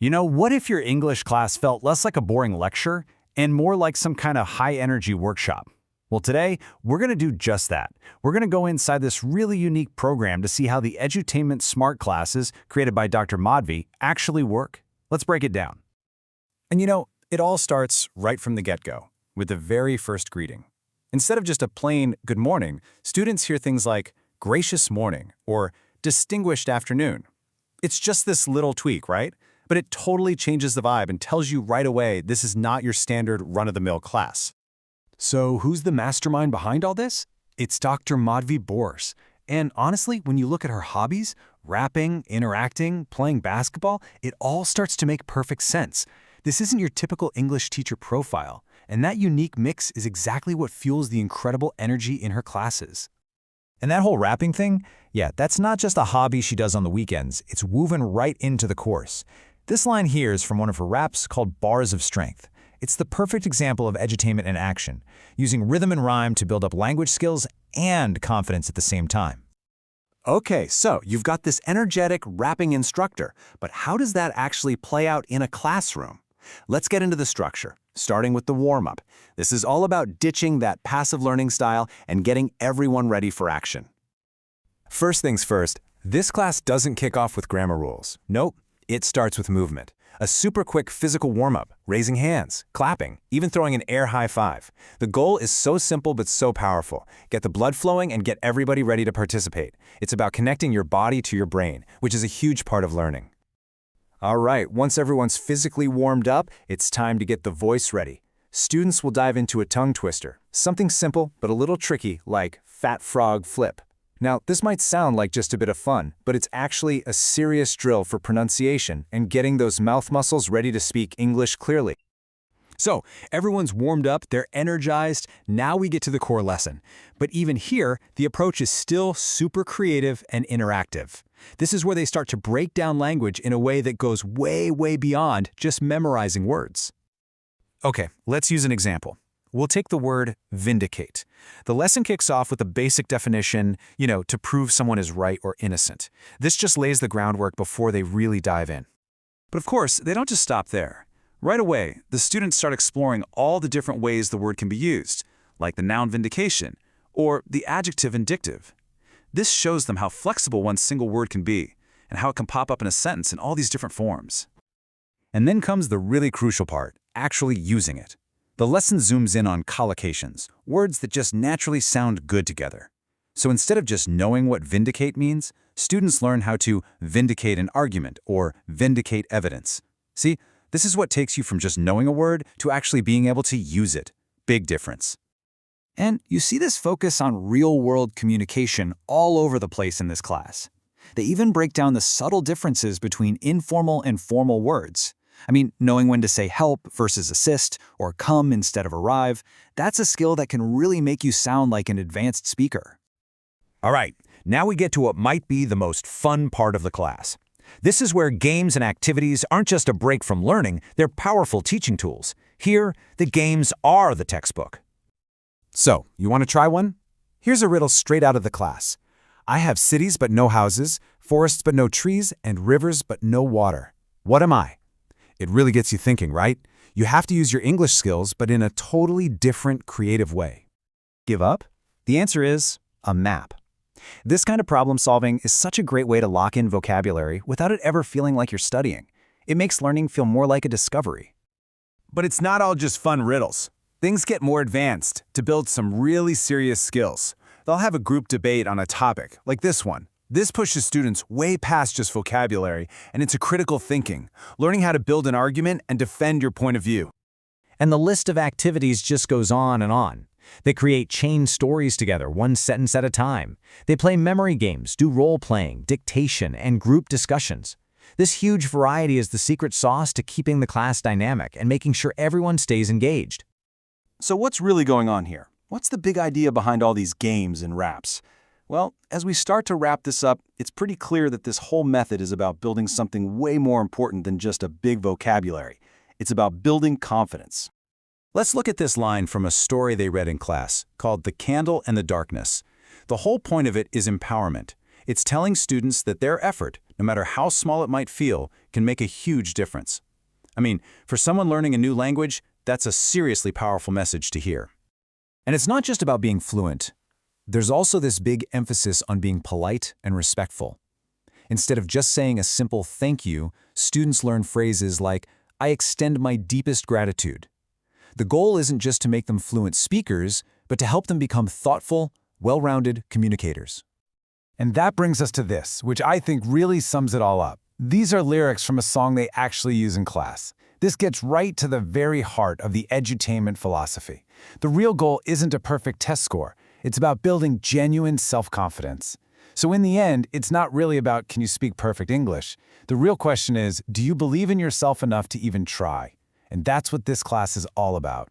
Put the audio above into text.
What if your English class felt less like a boring lecture and more like some kind of high-energy workshop? Well, today, we're going to do just that. We're going to go inside this really unique program to see how the edutainment smart classes created by Dr. Madhvi actually work. Let's break it down. And it all starts right from the get-go, with the very first greeting. Instead of just a plain good morning, students hear things like gracious morning or distinguished afternoon. It's just this little tweak, right? But it totally changes the vibe and tells you right away this is not your standard run-of-the-mill class. So who's the mastermind behind all this? It's Dr. Madhvi Bors. And honestly, when you look at her hobbies, rapping, interacting, playing basketball, it all starts to make perfect sense. This isn't your typical English teacher profile, and that unique mix is exactly what fuels the incredible energy in her classes. And that whole rapping thing, yeah, that's not just a hobby she does on the weekends. It's woven right into the course. This line here is from one of her raps called Bars of Strength. It's the perfect example of edutainment in action, using rhythm and rhyme to build up language skills and confidence at the same time. Okay, so you've got this energetic rapping instructor, but how does that actually play out in a classroom? Let's get into the structure, starting with the warm-up. This is all about ditching that passive learning style and getting everyone ready for action. First things first, this class doesn't kick off with grammar rules. Nope. It starts with movement. A super quick physical warm-up, raising hands, clapping, even throwing an air high five. The goal is so simple but so powerful. Get the blood flowing and get everybody ready to participate. It's about connecting your body to your brain, which is a huge part of learning. All right, once everyone's physically warmed up, it's time to get the voice ready. Students will dive into a tongue twister, something simple but a little tricky like fat frog flip. Now, this might sound like just a bit of fun, but it's actually a serious drill for pronunciation and getting those mouth muscles ready to speak English clearly. So, everyone's warmed up, they're energized, now we get to the core lesson. But even here, the approach is still super creative and interactive. This is where they start to break down language in a way that goes way, way beyond just memorizing words. Okay, let's use an example. We'll take the word vindicate. The lesson kicks off with a basic definition, to prove someone is right or innocent. This just lays the groundwork before they really dive in. But of course, they don't just stop there. Right away, the students start exploring all the different ways the word can be used, like the noun vindication or the adjective indictive. This shows them how flexible one single word can be and how it can pop up in a sentence in all these different forms. And then comes the really crucial part, actually using it. The lesson zooms in on collocations, words that just naturally sound good together. So instead of just knowing what vindicate means, students learn how to vindicate an argument or vindicate evidence. See, this is what takes you from just knowing a word to actually being able to use it. Big difference. And you see this focus on real-world communication all over the place in this class. They even break down the subtle differences between informal and formal words. Knowing when to say help versus assist or come instead of arrive, that's a skill that can really make you sound like an advanced speaker. All right, now we get to what might be the most fun part of the class. This is where games and activities aren't just a break from learning, they're powerful teaching tools. Here, the games are the textbook. So, you want to try one? Here's a riddle straight out of the class. I have cities but no houses, forests but no trees, and rivers but no water. What am I? It really gets you thinking, right? You have to use your English skills, but in a totally different, creative way. Give up? The answer is a map. This kind of problem solving is such a great way to lock in vocabulary without it ever feeling like you're studying. It makes learning feel more like a discovery. But it's not all just fun riddles. Things get more advanced to build some really serious skills. They'll have a group debate on a topic, like this one. This pushes students way past just vocabulary and into critical thinking, learning how to build an argument and defend your point of view. And the list of activities just goes on and on. They create chain stories together, one sentence at a time. They play memory games, do role-playing, dictation, and group discussions. This huge variety is the secret sauce to keeping the class dynamic and making sure everyone stays engaged. So what's really going on here? What's the big idea behind all these games and raps? Well, as we start to wrap this up, it's pretty clear that this whole method is about building something way more important than just a big vocabulary. It's about building confidence. Let's look at this line from a story they read in class called The Candle and the Darkness. The whole point of it is empowerment. It's telling students that their effort, no matter how small it might feel, can make a huge difference. I mean, for someone learning a new language, that's a seriously powerful message to hear. And it's not just about being fluent. There's also this big emphasis on being polite and respectful. Instead of just saying a simple thank you, students learn phrases like, "I extend my deepest gratitude." The goal isn't just to make them fluent speakers, but to help them become thoughtful, well-rounded communicators. And that brings us to this, which I think really sums it all up. These are lyrics from a song they actually use in class. This gets right to the very heart of the edutainment philosophy. The real goal isn't a perfect test score. It's about building genuine self-confidence. So in the end, it's not really about can you speak perfect English. The real question is, do you believe in yourself enough to even try? And that's what this class is all about.